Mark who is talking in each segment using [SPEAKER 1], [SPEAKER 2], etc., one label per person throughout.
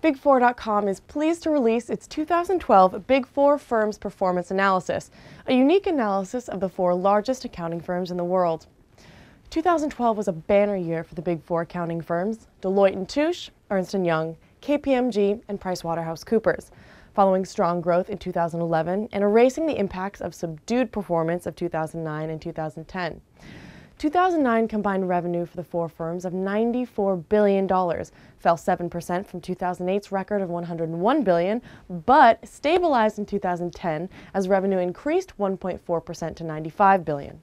[SPEAKER 1] Big4.com is pleased to release its 2012 Big Four Firms Performance Analysis, a unique analysis of the four largest accounting firms in the world. 2012 was a banner year for the Big Four accounting firms, Deloitte Touche, Ernst Young, KPMG and PricewaterhouseCoopers, following strong growth in 2011 and erasing the impacts of subdued performance of 2009 and 2010. 2009 combined revenue for the four firms of $94 billion, fell 7% from 2008's record of $101 billion, but stabilized in 2010 as revenue increased 1.4% to $95 billion.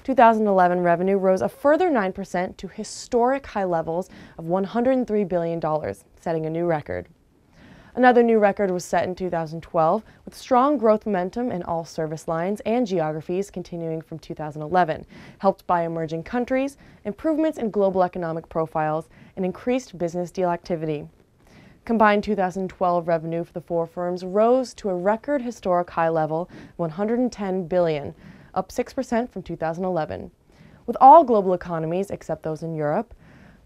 [SPEAKER 1] 2011 revenue rose a further 9% to historic high levels of $103 billion, setting a new record. Another new record was set in 2012, with strong growth momentum in all service lines and geographies continuing from 2011, helped by emerging countries, improvements in global economic profiles, and increased business deal activity. Combined 2012 revenue for the four firms rose to a record historic high level of $110 billion, up 6% from 2011, with all global economies, except those in Europe,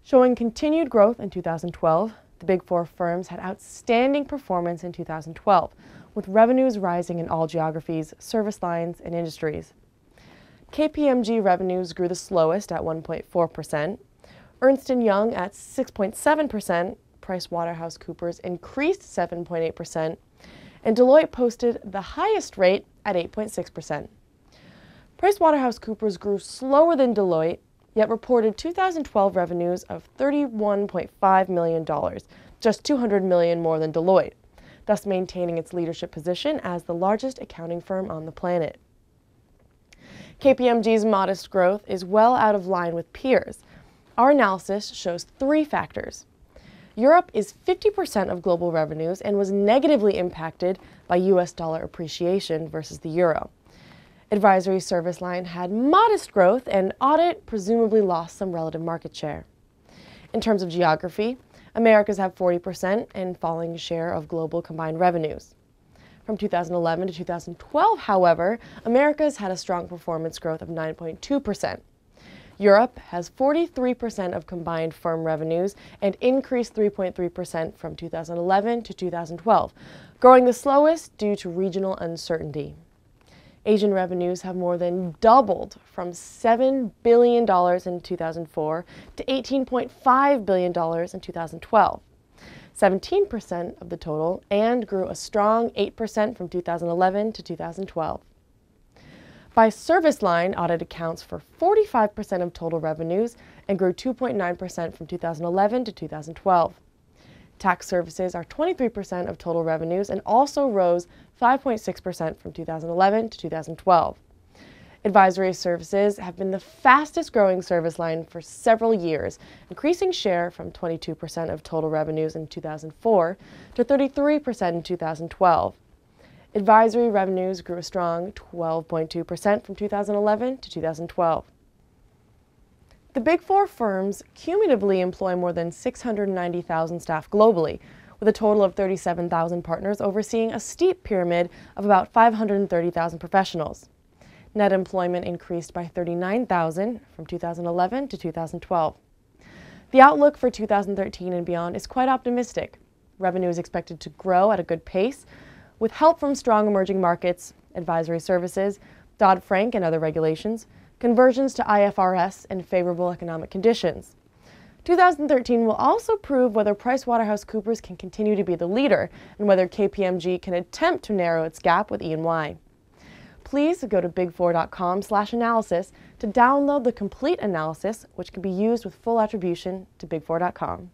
[SPEAKER 1] showing continued growth in 2012. The Big Four firms had outstanding performance in 2012, with revenues rising in all geographies, service lines, and industries. KPMG revenues grew the slowest at 1.4%, Ernst Young at 6.7%, PricewaterhouseCoopers increased 7.8%, and Deloitte posted the highest rate at 8.6%. PricewaterhouseCoopers grew slower than Deloitte, yet reported 2012 revenues of $31.5 million, just $200 million more than Deloitte, thus maintaining its leadership position as the largest accounting firm on the planet. KPMG's modest growth is well out of line with peers. Our analysis shows three factors. Europe is 50% of global revenues and was negatively impacted by US dollar appreciation versus the euro. Advisory service line had modest growth, and audit presumably lost some relative market share. In terms of geography, Americas have 40% and falling share of global combined revenues. From 2011 to 2012, however, Americas had a strong performance growth of 9.2%. Europe has 43% of combined firm revenues and increased 3.3% from 2011 to 2012, growing the slowest due to regional uncertainty. Asian revenues have more than doubled from $7 billion in 2004 to $18.5 billion in 2012, 17% of the total, and grew a strong 8% from 2011 to 2012. By service line, audit accounts for 45% of total revenues and grew 2.9% from 2011 to 2012. Tax services are 23% of total revenues and also rose 5.6% from 2011 to 2012. Advisory services have been the fastest growing service line for several years, increasing share from 22% of total revenues in 2004 to 33% in 2012. Advisory revenues grew a strong 12.2% from 2011 to 2012. The Big Four firms cumulatively employ more than 690,000 staff globally, with a total of 37,000 partners overseeing a steep pyramid of about 530,000 professionals. Net employment increased by 39,000 from 2011 to 2012. The outlook for 2013 and beyond is quite optimistic. Revenue is expected to grow at a good pace, with help from strong emerging markets, advisory services, Dodd-Frank and other regulations, conversions to IFRS, and favorable economic conditions. 2013 will also prove whether PricewaterhouseCoopers can continue to be the leader and whether KPMG can attempt to narrow its gap with E&Y. Please go to big4.com/analysis to download the complete analysis, which can be used with full attribution to Big4.com.